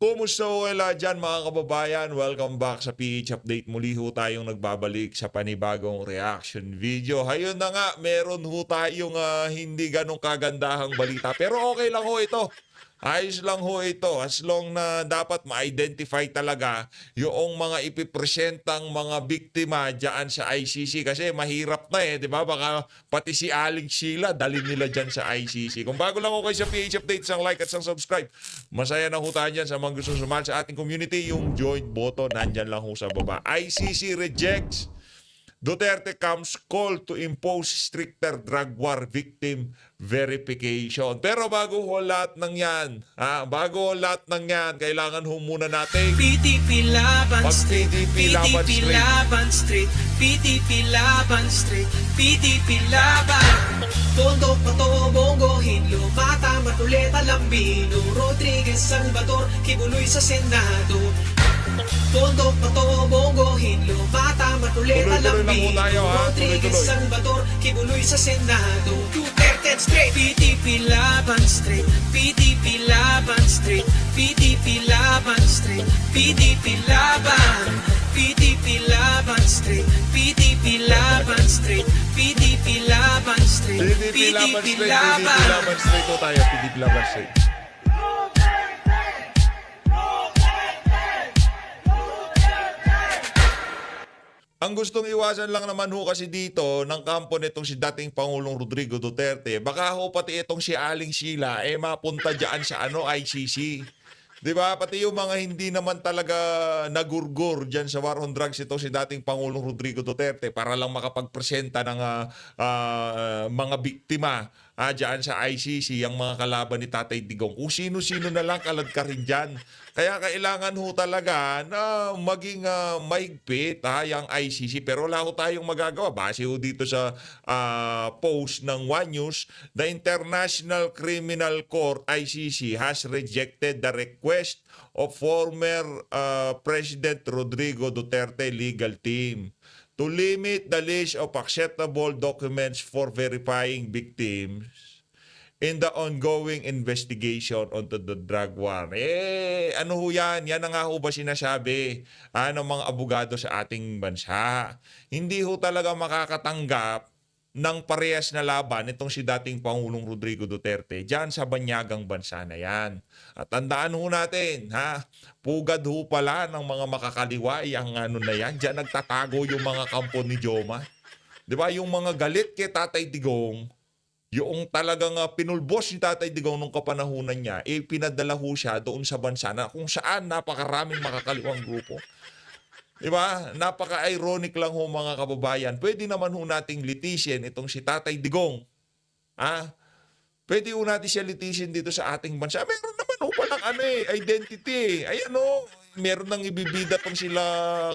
Kumusta ho kayo dyan mga kababayan? Welcome back sa PH Update. Muli ho tayong nagbabalik sa panibagong reaction video. Hayun na nga, meron ho tayong hindi ganong kagandahang balita. Pero okay lang ho ito. Ayos lang ho ito as long na dapat ma-identify talaga yung mga ipipresentang mga biktima dyan sa ICC kasi mahirap na di ba? Baka pati si Aling Sheila dalhin nila dyan sa ICC. Kung bago lang ho kayo sa PH Update, isang like at isang subscribe. Masaya na ho tayo dyan sa mga gustong sumali sa ating community. Yung join button, nandyan lang ho sa baba. ICC rejects Duterte comes call to impose stricter drug war victim verification. Pero bago ho lahat ng yan, bago ho lahat ng yan, kailangan ho muna natin PTP Laban Street, PTP Laban PTP Street. Laban Street, PTP Laban Street, PTP Laban. Tondo, Pato, Bongo, Hinlo, Mata, Matuleta, Lambino, Rodriguez, Salvador, Kibuloy sa Senado. Tondo, Pato, Bongo, Hinlo, Mata, Matuleta, Tuloy-tuloy lang Lambino, po tayo, Rodriguez, Tuloy-tuloy. Salvador, Kibuloy sa Senado. Duterte Straight, PTP Laban Street, PTP Laban Street, PTP Laban Street, PTP Laban, PTP Laban Street, PTP Laban Street, PTP Laban Street, PDP Laban PTP Street, PDP Laban. Laban Street ho tayo, PDP Laban Street. Ang gustong iwasan lang naman ho kasi dito ng kampo nitong si dating Pangulong Rodrigo Duterte, baka ho pati itong si Aling Sheila mapunta dyan sa ICC. 'Di ba? Pati yung mga hindi naman talaga nagurgur diyan sa war on drugs itong si dating Pangulong Rodrigo Duterte para lang makapagpresenta ng mga biktima diyan sa ICC, ang mga kalaban ni Tatay Digong. Kung sino-sino na lang kalad ka rin dyan. Kaya kailangan ho talaga na maging mahigpit yung ICC. Pero wala ho tayong magagawa. Base ho dito sa post ng One News, the International Criminal Court ICC has rejected the request of former President Rodrigo Duterte legal team to limit the list of acceptable documents for verifying victims in the ongoing investigation onto the drug war. Ano ho yan? Yan na nga ho ba sinasabi ng mga abogado sa ating bansa? Hindi ho talaga makakatanggap ng parehas na laban itong si dating Pangulong Rodrigo Duterte dyan sa banyagang bansa na yan. At tandaan ho natin, pugad ho pala ng mga makakaliway ang ano na yan. Dyan nagtatago yung mga kampo ni Joma. Di ba? Yung mga galit kay Tatay Digong, yung talagang pinulbos ni Tatay Digong nung kapanahunan niya, pinadala ho siya doon sa bansa na kung saan napakaraming makakaliwang grupo. Diba? Napaka-ironic lang ho mga kababayan. Pwede naman ho nating litisin itong si Tatay Digong. Pwede ho natin siya litisin dito sa ating bansa. Meron naman ho palang identity. Ayan ho, meron nang ibibida pang sila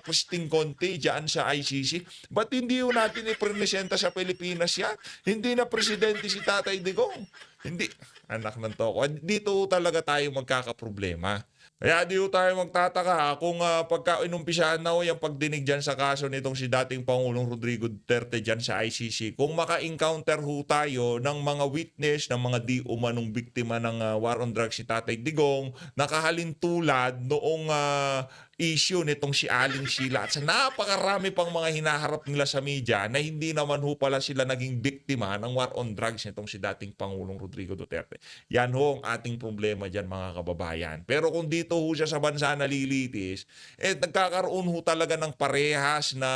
Christine Conte dyan sa ICC. Ba't hindi ho natin ipresenta sa Pilipinas yan? Hindi na presidente si Tatay Digong. Hindi. Anak ng toko. Dito ho talaga tayo magkakaproblema. Kaya di ho tayo magtataka kung pagka inumpisahan na ho yung pagdinig dyan sa kaso nitong si dating Pangulong Rodrigo Duterte dyan sa ICC, kung maka-encounter ho tayo ng mga witness, ng mga di umanong biktima ng war on drugs si Tatay Digong, nakahalintulad noong issue nitong si Aling Sheila at sa napakarami pang mga hinaharap nila sa media na hindi naman ho pala sila naging biktima ng war on drugs nitong si dating Pangulong Rodrigo Duterte. Yan ho ang ating problema dyan mga kababayan. Pero kung dito ho siya sa bansa nalilitis, nagkakaroon ho talaga ng parehas na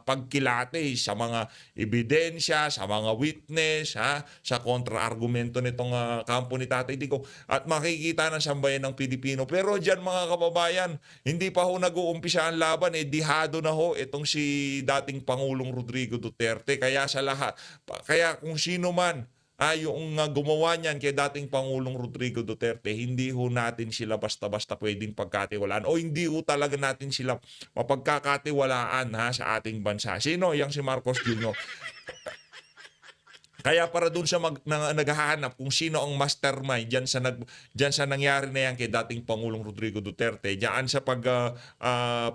pagkilate sa mga ebidensya, sa mga witness, sa kontra-argumento nitong kampo ni Tatay Digong at makikita ng sambayan ng Pilipino. Pero dyan mga kababayan, hindi pa ho nag-uumpisa ang laban, dihado na ho itong si dating Pangulong Rodrigo Duterte. Kaya sa lahat, kaya kung sino man yung gumawa niyan kay dating Pangulong Rodrigo Duterte, hindi ho natin sila basta-basta pwedeng pagkatiwalaan o hindi ho talaga natin sila mapagkakatiwalaan sa ating bansa. Sino? Yang si Marcos Jr. Kaya para doon sa naghahanap kung sino ang mastermind diyan sa nangyari na yan kay dating Pangulong Rodrigo Duterte, diyan sa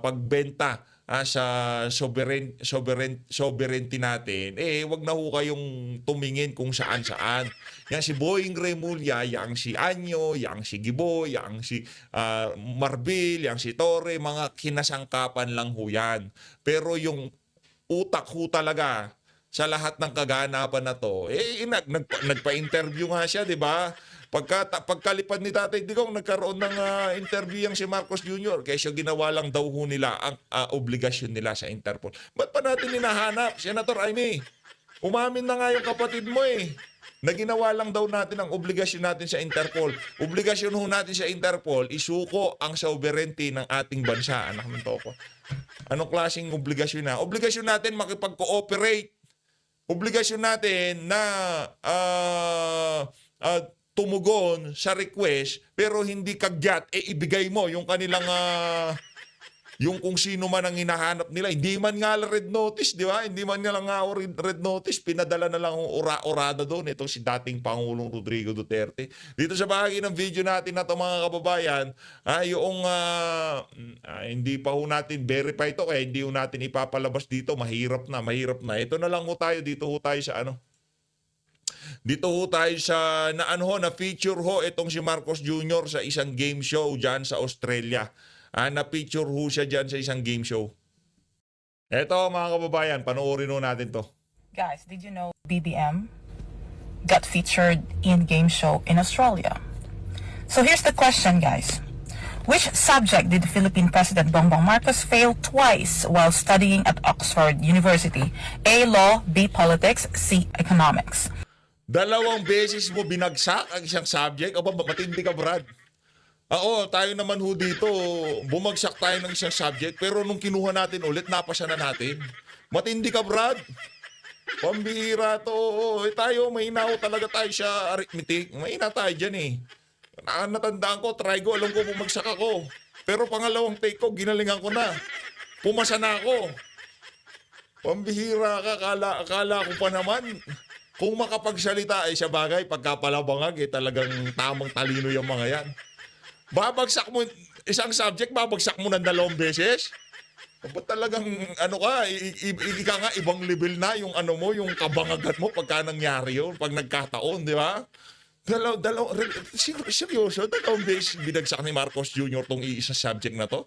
pagbenta sa sovereignty natin, wag na ho kayong tumingin kung saan-saan. Yang si Boying Remulla, yang si Anyo, yang si Gibo, yang si Marbil, yang si Torre, mga kinasangkapan lang ho yan. Pero yung utak ho talaga sa lahat ng kaganapan na to, nagpa-interview nga siya, di ba? Pagkalipad ni Tatay Digong, nagkaroon ng interview yang si Marcos Jr. Kaya siya ginawa lang daw ho nila ang obligasyon nila sa Interpol. Ba't pa natin hinahanap, Senator Aimee? Umamin na nga yung kapatid mo na ginawa lang daw natin ang obligasyon natin sa Interpol. Obligasyon ho natin sa Interpol, isuko ang sovereignty ng ating bansa. Anak ng toko. Anong klaseng obligasyon na? Obligasyon natin makipag-cooperate. Obligasyon natin na tumugon sa request pero hindi kagyat ibigay mo yung kanilang yung kung sino man ang hinahanap nila. Hindi man nga red notice, di ba? Hindi man nga lang nga red notice, pinadala na lang orada doon itong si dating Pangulong Rodrigo Duterte. Dito sa bahagi ng video natin na ito, mga kababayan, yung hindi pa ho natin verify ito kaya hindi ho natin ipapalabas dito. Mahirap na. Ito na lang ho tayo. Dito ho tayo sa na feature ho itong si Marcos Jr. sa isang game show dyan sa Australia. Na-feature ho siya dyan sa isang game show. Eto mga kababayan, panoorin ho natin to. Guys, did you know BBM got featured in game show in Australia? So here's the question, guys. Which subject did Philippine President Bongbong Marcos fail twice while studying at Oxford University? A. Law, B. Politics, C. Economics. 2 beses mo binagsak ang isang subject. Aba, matindi ka, Brad. Oo, tayo naman ho dito, bumagsak tayo ng isang subject, pero nung kinuha natin ulit, napasa na natin. Matindi ka, Brad. Pambihira to. Tayo, mahina ho talaga tayo sa arithmetic. Mahina tayo dyan Natandaan ko, try ko, alam ko bumagsak ako. Pero pangalawang take ko, ginalingan ko na. Pumasa na ako. Pambihira ka, akala ko pa naman. Kung makapagsalita sa bagay, pagkapalabangag talagang tamang talino yung mga yan. Babagsak mo, isang subject, babagsak mo ng 2 beses? Ba't talagang, ika nga, ibang level na yung yung kabangagan mo pagka nangyari yun, pag nagkataon, di ba? Seryoso, 2 beses binagsak ni Marcos Jr. tong iisa subject na to.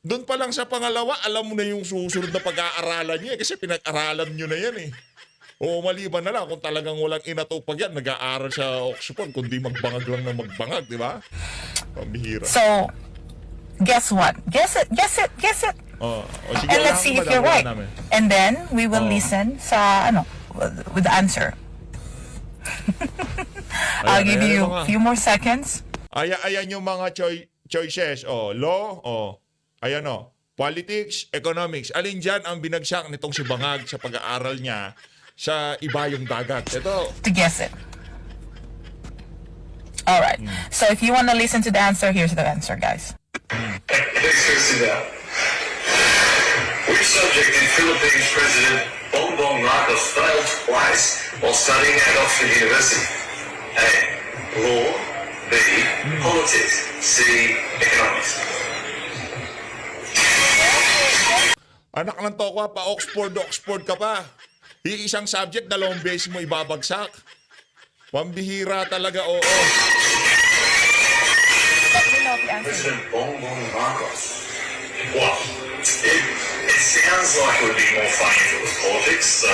Doon pa lang sa pangalawa, alam mo na yung susunod na pag-aaralan niya kasi pinag-aralan nyo na yan O maliban na lang kung talagang walang inatupag yan, nag-aaral sa Oxford, kundi magbangag lang na magbangag, di ba? Pambihira. So, guess what? Guess it. Sige, And let's see if you're right. Namin. And then, we will listen sa, with the answer. I'll give you a few more seconds. Ayan yung mga choices. Law, ayan politics, economics. Alin dyan ang binagsak nitong si Bangag sa pag-aaral niya sa ibayong dagat? Ito. To guess it. All right. So if you want to listen to the answer, here's the answer, guys. Which subject did Philippines President Bongbong Marcos fail twice while studying at Oxford University? A. Law. B. Politics. C. Economics. Anak ng tokwa pa, Oxford ka pa. Isang subject, 2 beses mo ibabagsak. Pambihira talaga, oo. President Bongbong Marcos. Well, it sounds like it would be more funny if it was politics,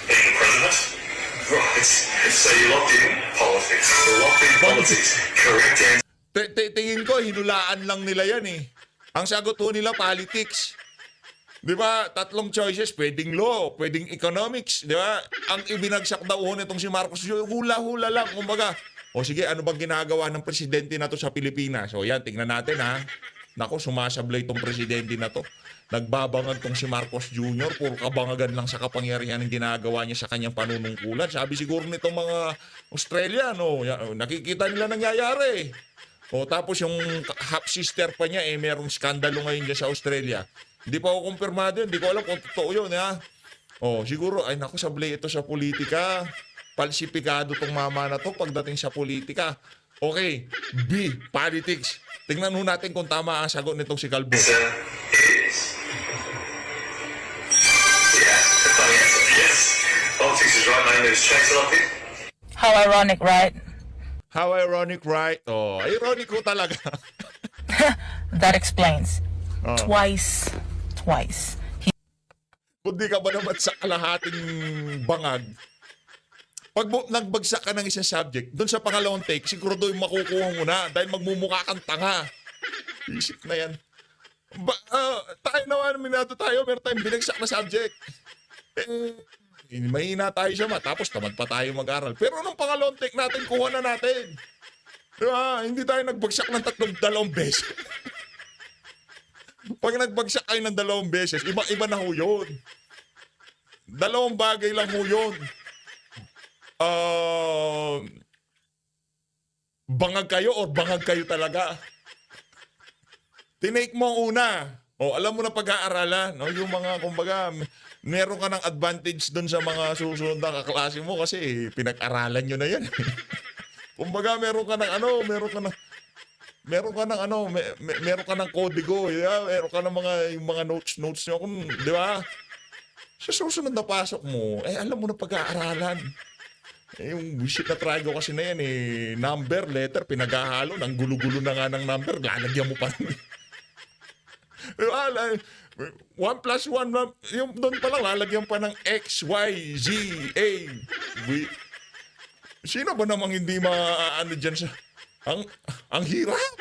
being the president. Right, so you locked in politics. Locked in politics. Correct answer. Tingin ko, hinulaan lang nila yan Ang sagot ho nila, politics. Di ba? 3 choices, pwedeng law, pwedeng economics, di ba? Ang ibinagsak daw ho nitong si Marcos, hula-hula lang, kumbaga. Sige, ano bang ginagawa ng presidente na to sa Pilipinas? Yan, tingnan natin Nako, sumasablay itong presidente na to. Nagbabangag tong si Marcos Jr., puro kabangagan lang sa kapangyarihan ng ginagawa niya sa kanyang panunungkulan. Sabi siguro nitong mga Australian, nakikita nila nangyayari. Tapos yung half-sister pa niya, merong skandalo ngayon dyan sa Australia. Hindi pa ako kumpirmado yun. Hindi ko alam kung totoo yun, siguro, naku, sablay ito sa politika. Palsipikado tong mama na to pagdating sa politika. Okay, B, politics. Tingnan natin kung tama ang sagot nitong si Calvo. Answer is His right name is Chase. How ironic, right? How ironic, right? Oh, ironic ko talaga. That explains. Oh. Twice. Kung di ka ba naman sa kalahating bangag, pag nagbagsak ka ng isang subject, doon sa pangalawang take, siguro yung makukuha mo na dahil magmumukha kang tanga. Isip na yan. Tayo naman, minato tayo, meron tayong binagsak na subject. Mahina tayo siya tapos tamad pa tayo mag-aral. Pero nung pangalawang take natin, kuha na natin. Diba? Hindi tayo nagbagsak ng dalawang beses. Pag nagbagsak kayo ng 2 beses, iba na ho yun. 2 bagay lang ho yun. Bangag kayo or bangag kayo talaga. Tinake mo ang una. Alam mo na pag-aaralan. No? Yung mga, kumbaga, meron ka ng advantage doon sa mga susunod na kaklase mo kasi pinag-aralan nyo na yan. Kumbaga, meron ka ng kodigo, meron ka ng yung mga notes nyo, di ba? Sa susunod na pasok mo, alam mo na pag-aaralan. Yung shit na trago kasi na yan, number, letter, pinaghahalo, ang gulo-gulo na nga ng number, lalagyan mo pa rin. Diba? 1 plus 1, yung doon pa lang, lalagyan pa ng X, Y, Z, A, B. Sino ba namang hindi maano dyan sa... Ang hirap.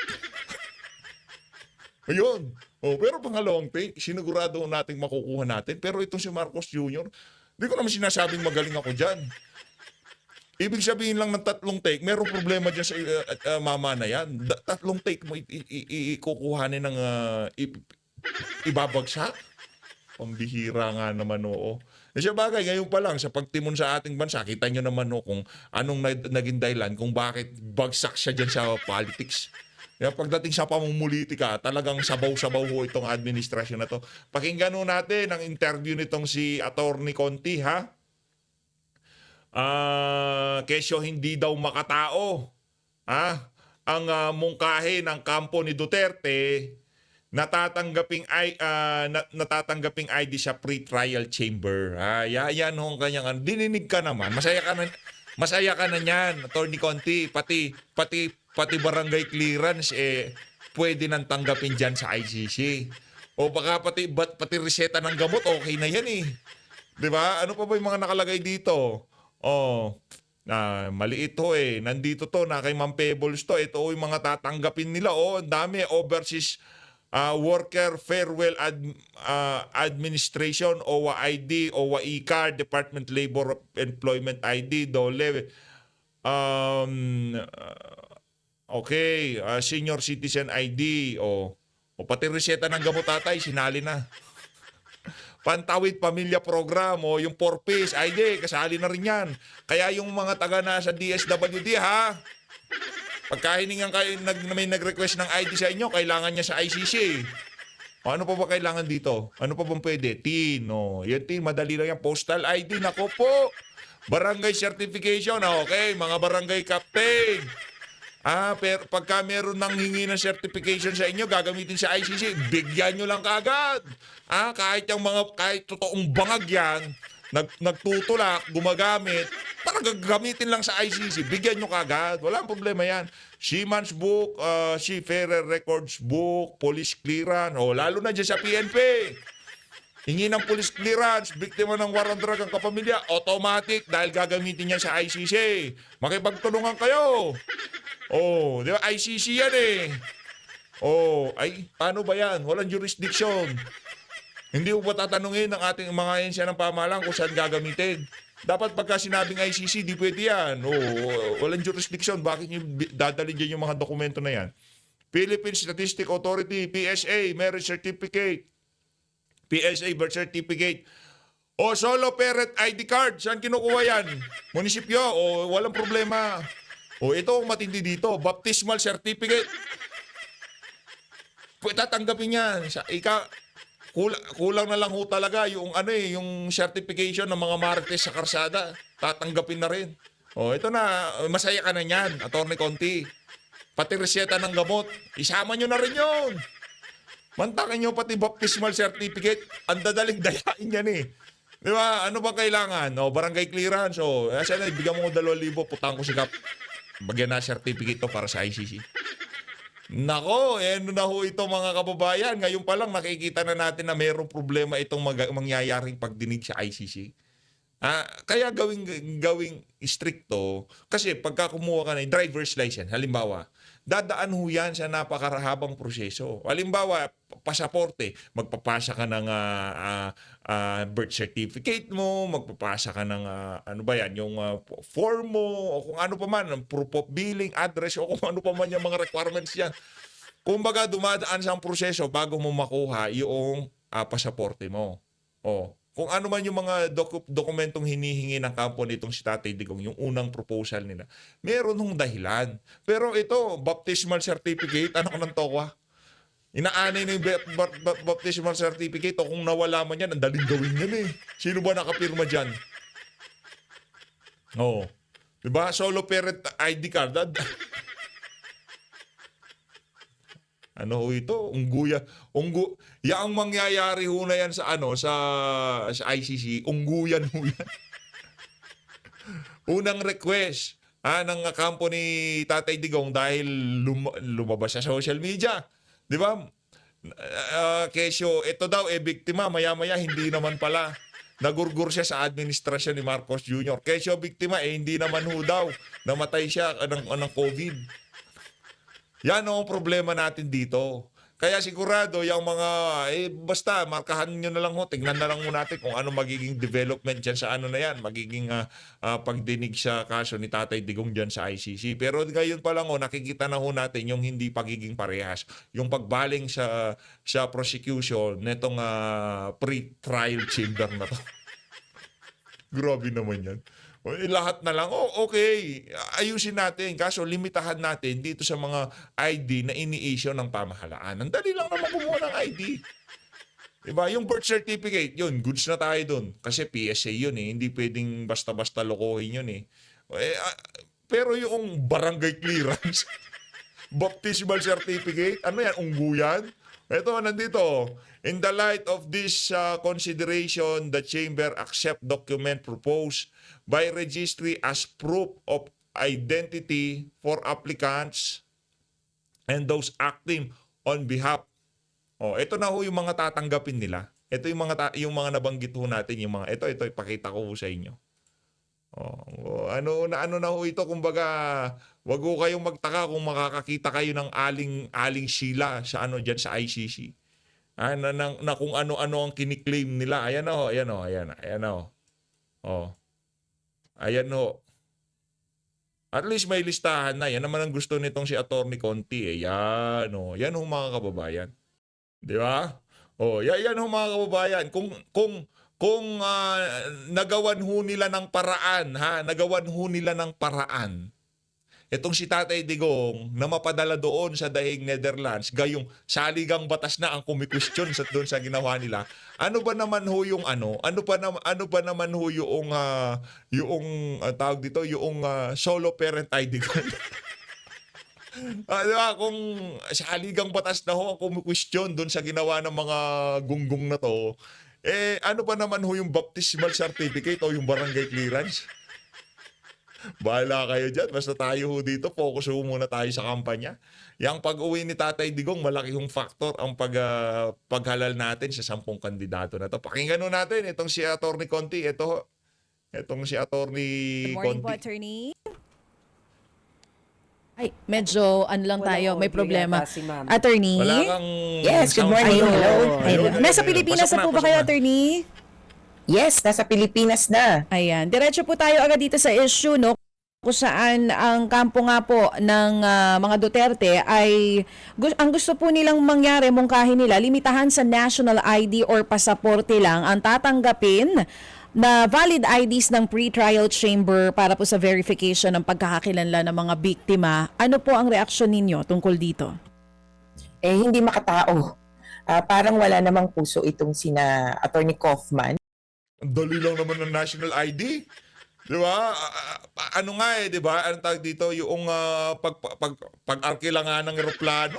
Ayun. Pero pangalawang take, sinigurado nating makukuha natin. Pero itong si Marcos Jr., di ko naman sinasabing magaling ako dyan. Ibig sabihin lang ng 3 take, merong problema dyan sa mama na yan. 3 take mo ikukuhanin ng ibabagsak. Pambihira nga naman, oo. Sa bagay, ngayon pa lang, sa pagtimon sa ating bansa, kita nyo naman kung anong naging dahilan, kung bakit bagsak siya dyan sa politics. Kaya pagdating sa pamumulitika, talagang sabaw-sabaw ho itong administrasyon na to. Pakinggan ho natin ang interview nitong si Atty. Conti, ha? Kesyo hindi daw makatao. Ang mungkahi ng kampo ni Duterte, natatanggaping ID sa pre-trial chamber. Yan ho ang kanyang dininig ka naman. Masaya ka na niyan, Atty. Conti, pati barangay clearance pwede nang tanggapin diyan sa ICC. O baka pati reseta ng gamot okay na yan 'Di ba? Ano pa ba yung mga nakalagay dito? Maliit to nandito to na kay Ma'am Pebbles to. Ito yung mga tatanggapin nila. Ang dami, overseas Worker Farewell Administration, OWA ID, OWA E-Card, Department Labor Employment ID, DOLE. Senior Citizen ID, o pati reseta ng gamot tatay, sinali na. Pantawid Pamilya Program, yung 4-piece ID, kasali na rin yan. Kaya yung mga taga na sa DSWD, ha? Pagka hiningan kayo, may nag-request ng ID sa inyo, kailangan niya sa ICC. Ano pa ba kailangan dito? Ano pa bang pwede? TIN. Yan TIN, madali lang yan. Postal ID, nako po. Barangay certification, okay. Mga barangay captain. Pero pagka meron nang hingi ng certification sa inyo, gagamitin sa ICC, bigyan nyo lang kaagad. Kahit totoong bangag yan, nagtutulak, gumagamit, para gagamitin lang sa ICC, bigyan nyo kagad. Walang problema yan. Seaman's Book, Seafarer Records Book, Police Clearance, lalo na dyan sa PNP. Hingi ng police clearance, biktima ng war on drug ang kapamilya, automatic dahil gagamitin yan sa ICC. Makipagtulungan kayo. Di ba? ICC yan paano ba yan? Walang jurisdiction. Hindi mo ba tatanungin ng ating mga ahensya ng pamahalaan kung saan gagamitin? Dapat pagka sinabing ICC, di pwede yan. Walang jurisdiction. Bakit nyo dadalhin dyan yung mga dokumento na yan? Philippine Statistic Authority, PSA, Marriage Certificate, PSA, Birth Certificate, solo parent ID card. Saan kinukuha yan? Munisipyo, walang problema. Ito ang matindi dito, Baptismal Certificate. Tatanggapin yan. Kulang na lang ho talaga yung yung certification ng mga marites sa karsada. Tatanggapin na rin. Ito na, masaya ka na niyan, Atty. Conti. Pati reseta ng gamot, isama nyo na rin yun. Mantakin nyo pati baptismal certificate, ang dadaling dayain yan Di ba? Ano ba kailangan? O, barangay clearance. O, sana ibigyan mo ko 2,000, putang ko si Kap. Bagyan na certificate to para sa ICC. Nako, ano na ho ito mga kababayan. Ngayon pa lang nakikita na natin na mayroong problema itong mangyayaring pagdinig sa ICC. Kaya gawing stricto kasi pagka kumuha ka ng driver's license, halimbawa, dadaan ho yan sa napakarahabang proseso. Halimbawa, pasaporte, magpapasa ka ng birth certificate mo, magpapasa ka ng ano ba yan, yung form mo, o kung ano pa man, proof of billing, address, o kung ano pa man yung mga requirements yan. Kumbaga, dumadaan sa proseso bago mo makuha yung pasaporte mo. Kung ano man yung mga dokumentong hinihingi ng kampo nitong si Tatay Digong, yung unang proposal nila, meron hong dahilan. Pero ito, baptismal certificate, anak ng tokwa. Inaanay na yung baptismal certificate o kung nawala man yan, ang daling gawin yan eh. Sino ba nakapirma dyan? Diba? Solo parent ID card. Ano ho ito? Yang mangyayari ho na yan sa ICC, ungguyan ho yan. Unang request ng kampo ni Tatay Digong dahil lumabas sa social media. Di ba? Kesyo, ito daw biktima, maya-maya hindi naman pala. Nagurgur siya sa administrasyon ni Marcos Jr. Kesyo, biktima, hindi naman ho daw. Namatay siya ng COVID. Yan ang problema natin dito. Kaya sigurado yung mga, basta markahan nyo na lang ho, tignan na lang ho natin kung ano magiging development dyan sa ano na yan, magiging pagdinig sa kaso ni Tatay Digong dyan sa ICC. Pero ngayon pa lang ho, nakikita na ho natin yung hindi pagiging parehas, yung pagbaling sa prosecution netong pre-trial chamber na to. Grabe naman yan. Lahat na lang, okay, ayusin natin. Kaso limitahan natin dito sa mga ID na ini-issue ng pamahalaan. Ang dali lang naman kumuha ng ID. Diba? Yung birth certificate, yun, goods na tayo dun. Kasi PSA yun eh. Hindi pwedeng basta-basta lokohin yun eh. Pero yung barangay clearance, baptismal certificate, ano yan, ungguyan? Ito, nandito. In the light of this consideration, the Chamber accept document proposed by registry as proof of identity for applicants and those acting on behalf. Ito na ho yung mga tatanggapin nila. Ito yung mga nabanggit ho natin, yung mga ito ipakita ko ho sa inyo. Ano na ho ito, kumbaga, wag ho kayong magtaka kung makakakita kayo ng aling Sheila sa diyan sa ICC. Na kung ano-ano ang kiniklaim nila. Ayan ho. Ayan ho. At least may listahan na. Yan naman ang gusto nitong si Atty. Conti. Yan ho. Yan ho mga kababayan. Di ba? Yan ho mga kababayan. Kung nagawan ho nila ng paraan, itong si Tatay Digong na mapadala doon sa dahig Netherlands, gayong saligang batas na ang kumikwestiyon doon sa ginawa nila. Ano ba naman ho yung tawag dito, yung solo parent ID card? Diba? Kung saligang batas na ho ang kumikwestiyon doon sa ginawa ng mga gunggong na to, ano pa naman ho yung baptismal certificate o yung barangay clearance? Bahala kayo dyan. Basta tayo ho dito, focus ho muna tayo sa kampanya. Yang pag-uwi ni Tatay Digong, malaki yung factor ang paghalal natin sa 10 kandidato na to. Pakinggan ho natin itong si Atty. Conti. Itong si Atty. Good morning po, Conti. attorney. Ay, medyo lang tayo, may problema. Si ma'am. Attorney? Wala kang... Yes, good morning. Hello. Ayun. Nasa Pilipinas na po ba kayo, attorney? Yes, nasa Pilipinas na. Ayan. Diretso po tayo agad dito sa issue, no? Kung saan ang kampo nga po ng mga Duterte ay ang gusto po nilang mangyari, mungkahin nila, limitahan sa national ID or pasaporte lang ang tatanggapin na valid IDs ng pre-trial chamber para po sa verification ng pagkakakilanlan ng mga biktima. Ano po ang reaksyon ninyo tungkol dito? Hindi makatao. Parang wala namang puso itong sina Attorney Kaufman. Ang dali lang naman ng national ID. Di ba? Ano nga di ba? Anong tawag dito? Yung pag-arke lang nga ng eroplano.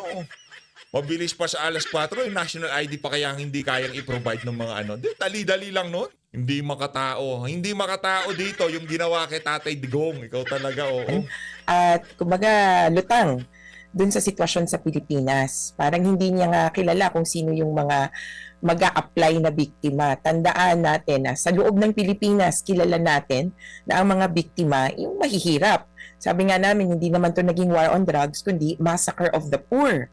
Mabilis pa sa alas 4, yung national ID pa kaya hindi kayang i-provide ng mga ano. Dali-dali lang nun. Hindi makatao. Hindi makatao dito yung ginawa kay Tatay Digong. Ikaw talaga, oo. At kumbaga lutang dun sa sitwasyon sa Pilipinas. Parang hindi niya nga kilala kung sino yung mga mag-a-apply na biktima. Tandaan natin na sa loob ng Pilipinas, kilala natin na ang mga biktima yung mahihirap. Sabi nga namin, hindi naman to naging war on drugs, kundi massacre of the poor.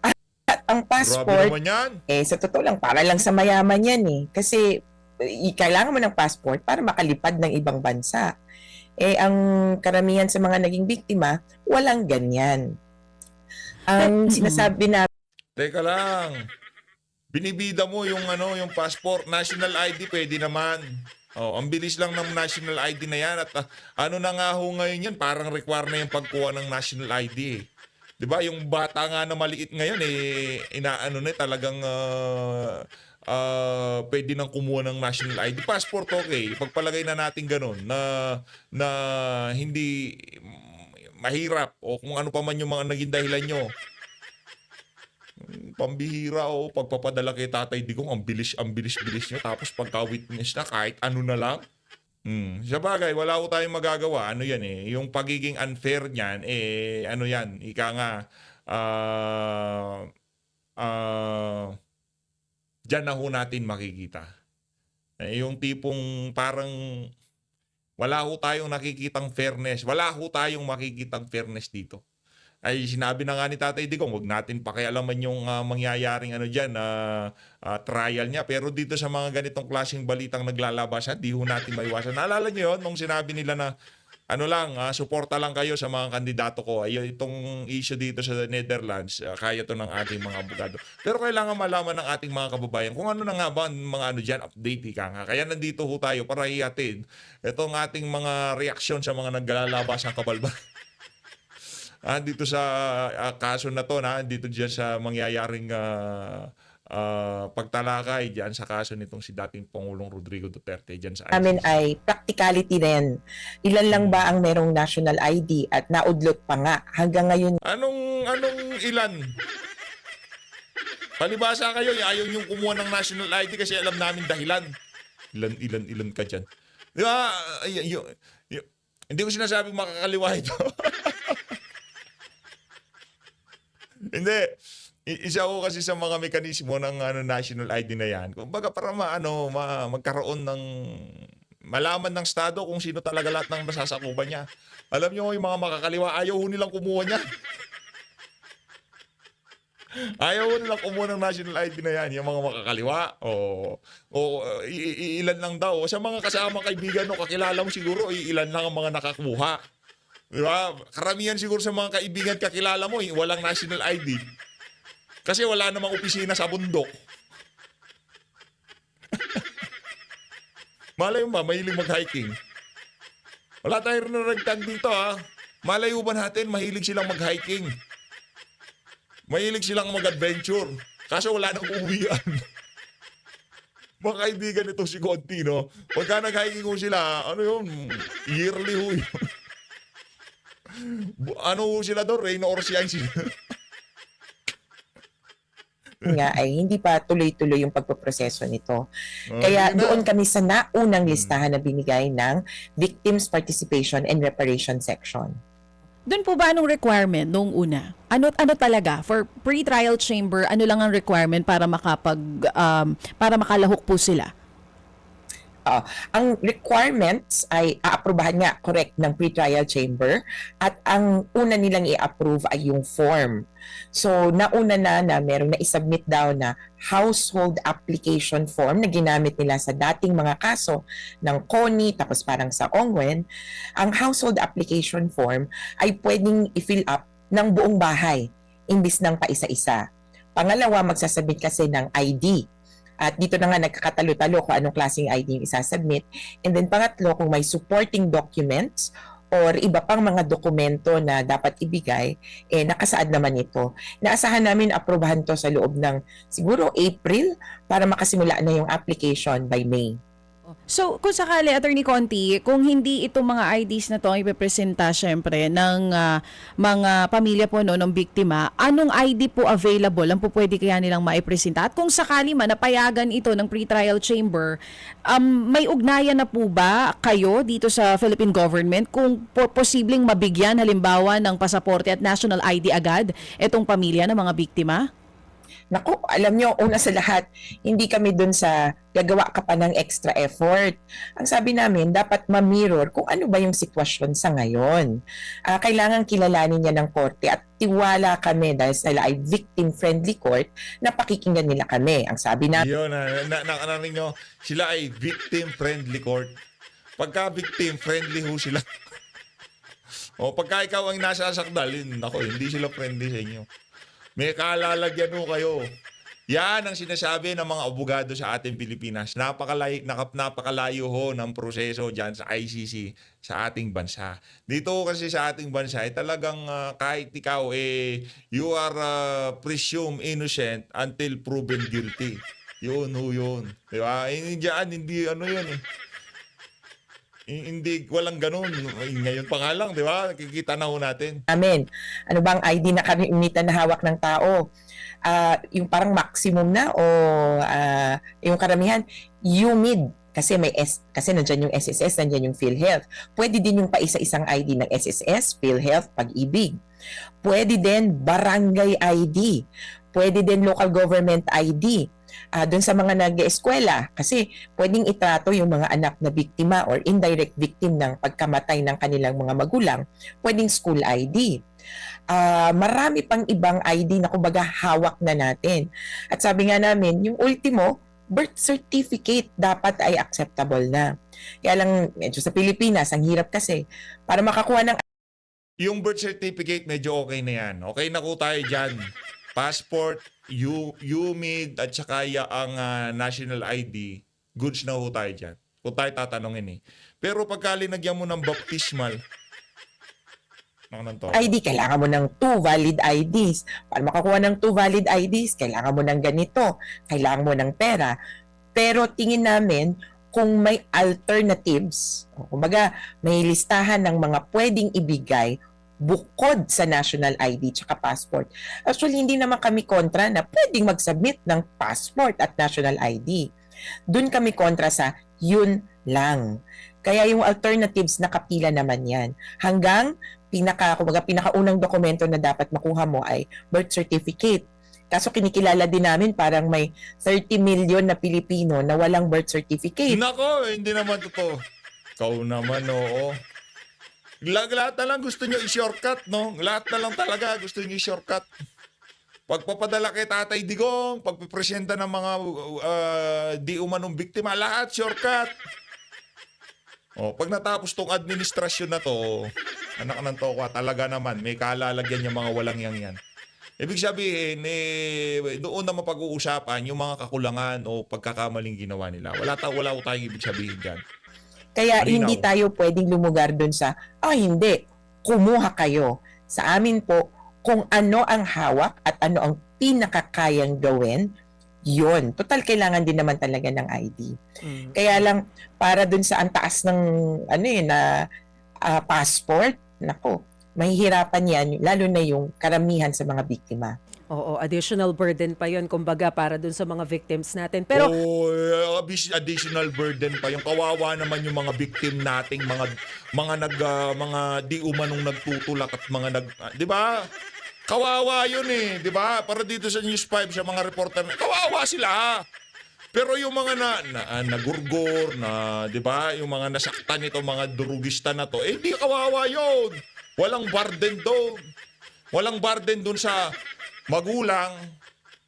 At ang Grabe passport, naman yan. sa totoo lang, para lang sa mayaman yan eh. Kasi kailangan mo ng passport para makalipad ng ibang bansa. Ang karamihan sa mga naging biktima, walang ganyan. Ang sinasabi na Teka lang. Binibida mo yung yung passport, national ID pwede naman. Oh, ang bilis lang ng national ID na yan at ano na nga ho ngayon yan, parang require na yung pagkuha ng national ID. 'Di ba? Yung bata nga na maliit ngayon inaano na talagang pwede nang kumuha ng national ID. Passport okay, pagpalagay na natin ganun na hindi mahirap o kung ano pa man yung mga naging dahilan nyo. Pambihira o pagpapadala kay Tatay Digong, ang bilis nyo. Tapos pagka-witness na kahit ano na lang. Sa bagay, wala ko tayong magagawa. Ano yan yung pagiging unfair niyan, ano yan, ika nga, dyan na ho natin makikita. Yung tipong parang wala ho tayong nakikitang fairness. Wala ho tayong makikitang fairness dito. Ay sinabi na nga ni Tatay Digong, wag natin pakialaman yung mangyayaring diyan trial niya. Pero dito sa mga ganitong klaseng balitang naglalabasan, di ho natin maiwasan. Naalala niyo yon nung sinabi nila na suporta lang kayo sa mga kandidato ko. Ay itong issue dito sa Netherlands, kaya to ng ating mga abogado. Pero kailangan malaman ng ating mga kababayan kung ano na nga ba ang mga diyan update ika nga. Kaya nandito ho tayo para ihatid itong ating mga reaksyon sa mga naglalabas ng kabalban. Dito sa kaso na to, dito diyan sa mangyayaring pagtalakay diyan sa kaso nitong si dating Pangulong Rodrigo Duterte diyan sa namin ICC. ay practicality din. Ilan lang ba ang merong national ID at naudlot pa nga hanggang ngayon. Anong ilan? Palibasa kayo, ayaw niyong kumuha ng national ID kasi alam namin dahilan. Ilan ka dyan. Di ba? Hindi ko sinasabing makakaliwa ito. Hindi. Isa ko kasi sa mga mekanismo ng national ID na yan. Kumbaga para magkaroon ng malaman ng Estado kung sino talaga lahat ng masasakupan niya. Alam niyo yung mga makakaliwa, ayaw nilang kumuha niya. Ayaw nilang kumuha ng national ID na yan, yung mga makakaliwa. Ilan lang daw. Sa mga kasama kaibigan no, kakilala mo siguro, ilan lang ang mga nakakuha. Diba? Karamihan siguro sa mga kaibigan kakilala mo, walang national ID. Kasi wala namang opisina sa bundok. Malay mo ba, mahilig mag-hiking? Wala tayong nagtag dito Malay mo ba natin, mahilig silang mag-hiking? Mahilig silang mag-adventure. Kaso wala nang uwian. Mga kaibigan itong si Conti, no? Pagka nag-hiking ko sila, yearly ho yun. Sila doon, rain or shine sila. Nga ay hindi pa tuloy-tuloy yung pagpoproseso nito. Kaya doon kami sa naunang listahan na binigay ng Victims Participation and Reparation Section. Doon po ba anong requirement noong una? Ano talaga for pre-trial chamber, ano lang ang requirement para para makalahok po sila? Ang requirements ay aaprubahan nga, correct, ng pre-trial chamber at ang una nilang i-approve ay yung form. So, nauna na merong na-submit daw na household application form na ginamit nila sa dating mga kaso ng CONI, tapos parang sa Ongwen. Ang household application form ay pwedeng i-fill up ng buong bahay, imbis ng paisa-isa. Pangalawa, magsasubmit kasi ng ID. At dito na nga nagkakatalo-talo kung anong klaseng ID yung isasubmit. And then pangatlo, kung may supporting documents or iba pang mga dokumento na dapat ibigay, nakasaad naman ito. Naasahan namin aprobahan to sa loob ng siguro April para makasimula na yung application by May. So, kung sakali, Attorney Conti, kung hindi itong mga IDs na to ang ipipresenta syempre ng mga pamilya po no, ng biktima, anong ID po available ang po pwede kaya nilang maipresenta? At kung sakali man napayagan ito ng pretrial chamber, may ugnayan na po ba kayo dito sa Philippine government kung posibleng mabigyan halimbawa ng pasaporte at national ID agad itong pamilya ng mga biktima? Naku, alam nyo, una sa lahat, hindi kami dun sa gagawa ka pa ng extra effort. Ang sabi namin, dapat ma-mirror kung ano ba yung sitwasyon sa ngayon. Kailangan kilalanin niya ng korte at tiwala kami dahil sila ay victim-friendly court na pakikinggan nila kami. Ang sabi namin, Yun, narinig nyo, sila ay victim-friendly court. Pagka victim-friendly ho sila. O pagka ikaw ang nasasakdalin, ako, hindi sila friendly sa inyo. May kalalagyan ho kayo. Yan ang sinasabi ng mga abogado sa ating Pilipinas. Napakalayo ho ng proseso dyan sa ICC sa ating bansa. Dito kasi sa ating bansa, talagang kahit ikaw, you are presumed innocent until proven guilty. Yun ho yun. Diba? Hindi ano yun eh. Hindi, walang ganun. Ngayon pa nga lang, di ba? Kikita na ho natin. ano bang ID na karamitan na hawak ng tao? Yung parang maximum na o yung karamihan, UMID. Kasi kasi nandiyan yung SSS, nandiyan yung PhilHealth. Pwede din yung paisa-isang ID ng SSS, PhilHealth, Pag-ibig. Pwede din barangay ID. Pwede din local government ID. Doon sa mga nag-eskwela kasi pwedeng itrato yung mga anak na biktima or indirect victim ng pagkamatay ng kanilang mga magulang, pwedeng school ID. Marami pang ibang ID na kumbaga hawak na natin. At sabi nga namin, yung ultimo, birth certificate dapat ay acceptable na. Kaya lang, medyo sa Pilipinas, ang hirap kasi, para makakuha ng Yung birth certificate, medyo okay na yan. Okay na ko tayo dyan. Passport, UMID, at saka ang national ID, goods na ho tayo dyan. Kung tayo tatanungin eh. Pero pagka linagyan mo ng baptismal, ID, kailangan mo ng 2 valid IDs. Para makakuha ng 2 valid IDs, kailangan mo ng ganito, kailangan mo ng pera. Pero tingin namin, kung may alternatives, kumbaga may listahan ng mga pwedeng ibigay bukod sa national ID tsaka passport. Actually, hindi naman kami kontra na pwedeng mag-submit ng passport at national ID. Doon kami kontra sa yun lang. Kaya yung alternatives nakapila naman yan. Hanggang pinakaunang dokumento na dapat makuha mo ay birth certificate. Kaso kinikilala din namin parang may 30 million na Pilipino na walang birth certificate. Nako, hindi naman totoo. Ikaw naman, oo. Lahat na lang gusto nyo i-shortcut, no? Lahat na lang talaga gusto nyo i-shortcut. Pagpapadala kay Tatay Digong, pagpipresenta ng mga di umanong biktima, lahat shortcut. O, pag natapos tong administrasyon na to, anak ng tokwa, talaga naman, may kalalagyan yung mga walang yan. Ibig sabihin, doon na mapag-uusapan yung mga kakulangan o pagkakamaling ginawa nila. Wala ko tayong ibig sabihin dyan. Kaya Malinaw. hindi tayo pwedeng lumugar dun sa, hindi, kumuha kayo. Sa amin po, kung ano ang hawak at ano ang pinakakayang gawin, yun. Total, kailangan din naman talaga ng ID. Kaya lang, para dun sa antaas ng passport, nako, mahihirapan yan, lalo na yung karamihan sa mga biktima. Oo, additional burden pa yon kumbaga para dun sa mga victims natin. Pero Additional burden pa yung kawawa naman yung mga victim nating mga di umanong nagtutulak at mga 'di ba? Kawawa yun eh, 'di ba? Para dito sa News 5 sa mga reporter, kawawa sila. Pero yung mga nagurgor na, 'di ba? Yung mga nasaktan nito, mga durugista na to, hindi kawawa yun. Walang burden doon. Walang burden doon sa magulang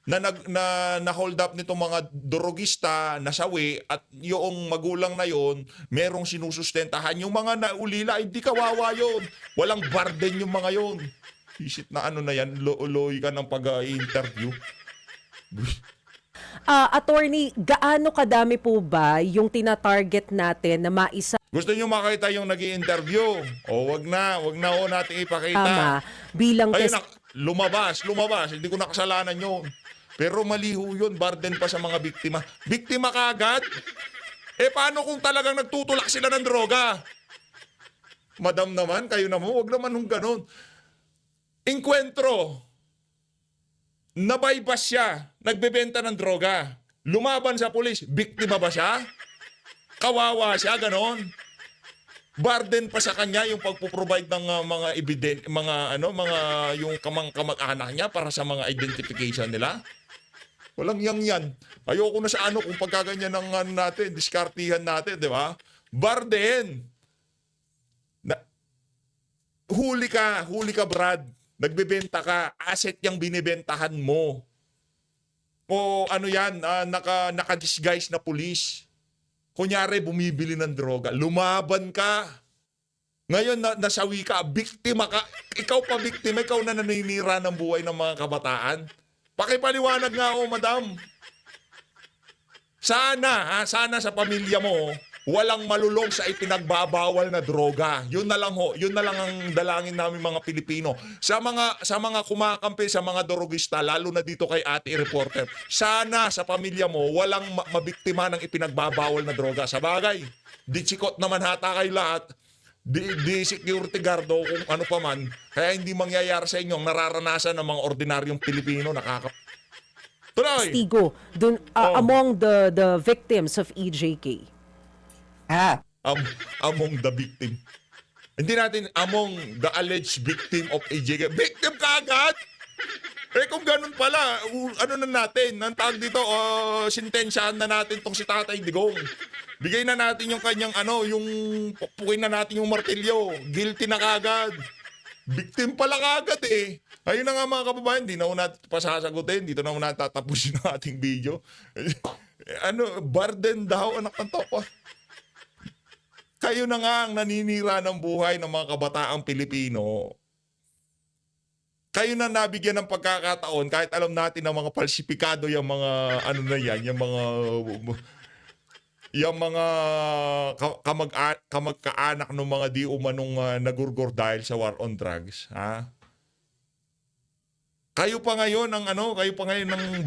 na hold up nitong mga drogista, nasawi, at yung magulang na yon merong sinusustentahan. Yung mga naulila, hindi kawawa yon. Walang burden yung mga yon. Isit na na yan, loy ka ng pag-interview. attorney, gaano kadami po ba yung tinatarget natin na maisa Gusto nyo makita yung nag-i-interview? O wag na ho natin ipakita. tama bilang Ayun na, lumabas. Hindi ko nakasalanan yun. Pero mali ho yun, burden pa sa mga biktima. Biktima ka agad? Paano kung talagang nagtutulak sila ng droga? Madam naman, kayo naman, huwag naman nung ganun. Enkwentro. Nabaybas siya. Nagbebenta ng droga. Lumaban sa pulis. Biktima ba siya? Kawawa siya, ganon. Burden pa sa kanya yung pagpo-provide ng mga yung kamag-anak niya para sa mga identification nila. Walang yan. Ayoko na sa kung pagkaganyan ng natin, diskartihan natin, di ba? Burden. Huli ka Brad. Nagbebenta ka, asset yung binibentahan mo. O naka-disguise na pulis. Kunyari, bumibili ng droga. Lumaban ka. Ngayon, nasawi ka, biktima ka. Ikaw pa biktima, ikaw na naninira ng buhay ng mga kabataan. Pakipaliwanag nga madam. Sana sa pamilya mo, walang malulong sa ipinagbabawal na droga. Yun na lang ang dalangin namin mga Pilipino. Sa mga kumakampi, sa mga drogista, lalo na dito kay Ate Reporter, sana sa pamilya mo walang mabiktima ng ipinagbabawal na droga. Sa bagay, di chikot naman hata kayo lahat. Di security guard o kung ano pa man. Kaya hindi mangyayari sa inyo ang nararanasan ng mga ordinaryong Pilipino. Tuloy! Stigo, among the victims of EJK. Among the victim. Hindi natin among the alleged victim of EJK. Victim ka agad! Kung ganun pala, ano na natin? Ang tawag dito, sintensyahan na natin tong si Tatay Digong. Bigay na natin yung kanyang yung pupukin na natin yung martilyo. Guilty na kagad. Victim pala kagad eh. Ayun na nga mga kababayan, hindi na ako natin pasasagutin. Dito na ako natatapusin ang ating video. Burden daw, anak ng topa. Kayo na nga ang naninira ng buhay ng mga kabataang Pilipino. Kayo na nabigyan ng pagkakataon kahit alam natin na mga falsipikado yung mga yung mga kamag-kaanak ng mga di umanong nagurgur dahil sa war on drugs, ha? Kayo pa ngayon ng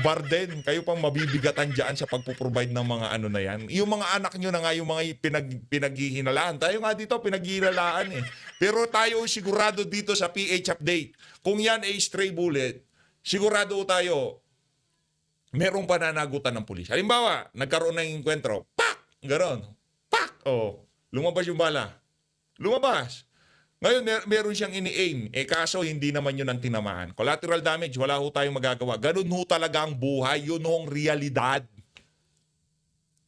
burden, kayo pang mabibigatan diyan sa pagpo-provide ng mga na yan. Yung mga anak nyo na nga yung mga pinaghihinalaan. Tayo nga dito pinaghihinalaan eh. Pero tayo sigurado dito sa PH update. Kung yan ay stray bullet, sigurado tayo merong pananagutan ng pulis. Halimbawa, nagkaroon ng enkwentro, pak! Ganon. Pak! Lumabas yung bala. Lumabas. Ngayon, meron siyang ini-aim. Kaso hindi naman yun ang tinamaan. Collateral damage, wala ho tayong magagawa. Ganun ho talaga ang buhay. Yun hong realidad.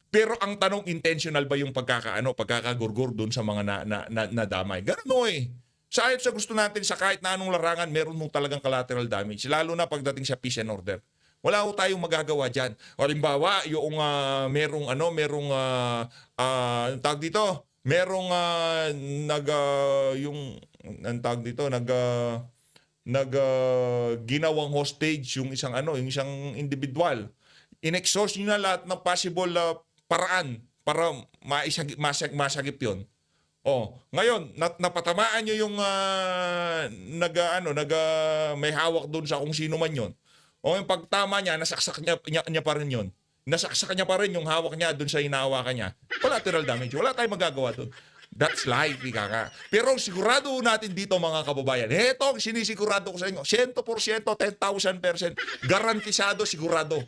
Pero ang tanong, intentional ba yung pagkakagurgur dun sa mga nadamay? Ganun ho eh. Sa gusto natin, sa kahit na anong larangan, meron ho talagang collateral damage. Lalo na pagdating sa peace and order. Wala ho tayong magagawa dyan. O halimbawa, yung tawag dito, merong ginawang hostage yung isang individual. In-exhaust niyo na lahat ng possible paraan para masagip 'yon. Ngayon napatamaan niyo yung may hawak doon sa kung sino man 'yon. Yung pagtama niya, nasaksak niya pa rin 'yon. Nasaksak niya pa rin yung hawak niya doon sa hinahawakan niya. Collateral damage. Wala tayong magagawa doon. That's life, ika nga. Pero sigurado natin dito mga kababayan. Ito, sinisigurado ko sa inyo. 100%, 10,000%. Garantisado, sigurado.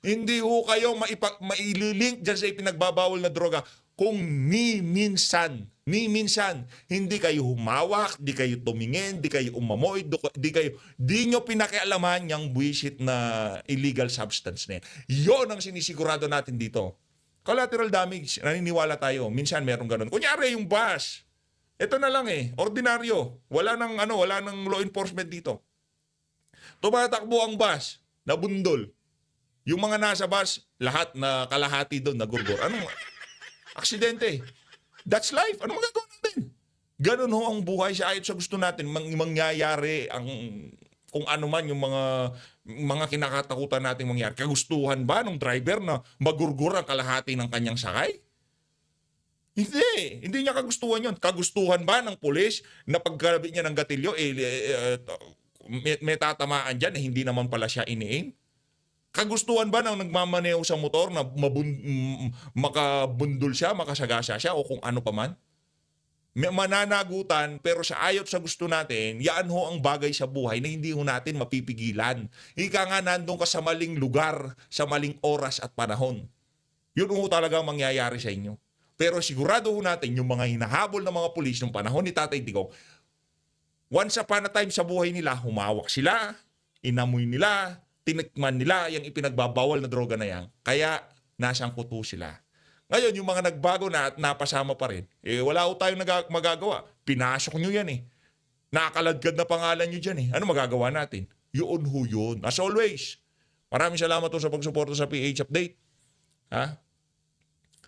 Hindi ho kayo maililink dyan sa ipinagbabawal na droga kung ni minsan, hindi kayo humawak, di kayo tumingin, di kayo umamoy, di nyo pinakialaman yung buwisit na illegal substance na yan. Yun ang sinisigurado natin dito. Collateral damage, naniniwala tayo. Minsan meron ganun. Kunyari yung bus. Ito na lang ordinaryo. Wala nang law enforcement dito. Tumatakbo ang bus, nabundol. Yung mga nasa bus, lahat na kalahati doon, nagurgur. Aksidente. That's life. Ano magagawa natin? Ganun ho ang buhay sa gusto natin. Mangyayari kung ano man yung mga kinakatakutan nating mangyari. Kagustuhan ba ng driver na magurgur ang kalahati ng kanyang sakay? Hindi. Hindi niya kagustuhan yun. Kagustuhan ba ng pulis na pagkabit niya ng gatilyo, may tatamaan dyan, hindi naman pala siya ini-aim? Kagustuhan ba ng nagmamaneho sa motor na makabundol siya, makasagasya siya, o kung ano pa man? May mananagutan, pero sa ayot sa gusto natin, yan ho ang bagay sa buhay na hindi ho natin mapipigilan. Ika nga, nandun ka sa maling lugar, sa maling oras at panahon. Yun ho talaga ang mangyayari sa inyo. Pero sigurado ho natin, yung mga hinahabol ng mga pulis nung panahon ni Tatay Digong, once upon a time sa buhay nila, humawak sila, inamoy nila, tinikman nila yung ipinagbabawal na droga na yan. Kaya nasang kuto sila. Ngayon, yung mga nagbago na at napasama pa rin, wala ho tayong magagawa. Pinasok nyo yan eh. Nakaladkad na pangalan nyo dyan eh. Ano magagawa natin? Yun ho yun. As always, maraming salamat po sa pagsuporta sa PH Update. Ha?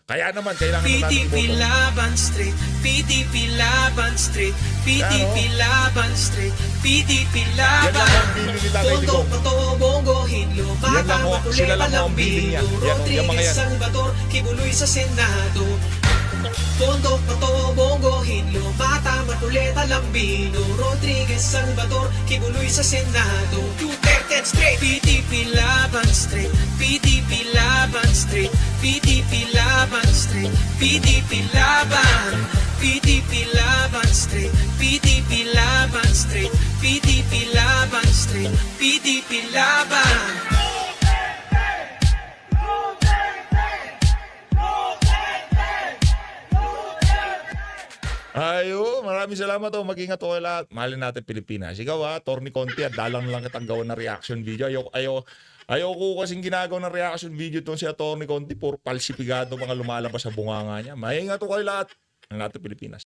Kaya naman, kailangan natin PDP iboto. Laban Straight, PDP Laban Straight, PDP Laban Straight, PDP Yan lang ang Laban. bili ni Tatay Tondo, Digong. Pato, Bongo, Hinlo, Yan lang Bata, ho, Matule, sila lang ho ang bili niya. Palambino, Yan, yung mga Rodriguez, yan. Salvador, Kibuloy sa Senado. Tondo, Pato, Bongo, Hinlo, Bata, Matule, Palambino, Rodriguez, Salvador, Kibuloy sa Senado. Duterte Straight, PDP Laban Straight, PDP Laban Straight, PDP Laban Straight, PDP Laban, PDP Laban Straight, PDP Laban Straight, PDP Laban Straight, PDP Laban. Ayo, maraming salamat o. Mag-ingat o lahat. Mahalin natin Pilipinas. Ikaw ha, Torny Conti, at dalang lang kitang gawin na reaction video. Ayoko kasing ginagawa ng reaction video itong si Torny Conti. Puro palsipigado mga lumalabas sa bunganga niya. Maingat o kayo lahat. Mahalin natin Pilipinas.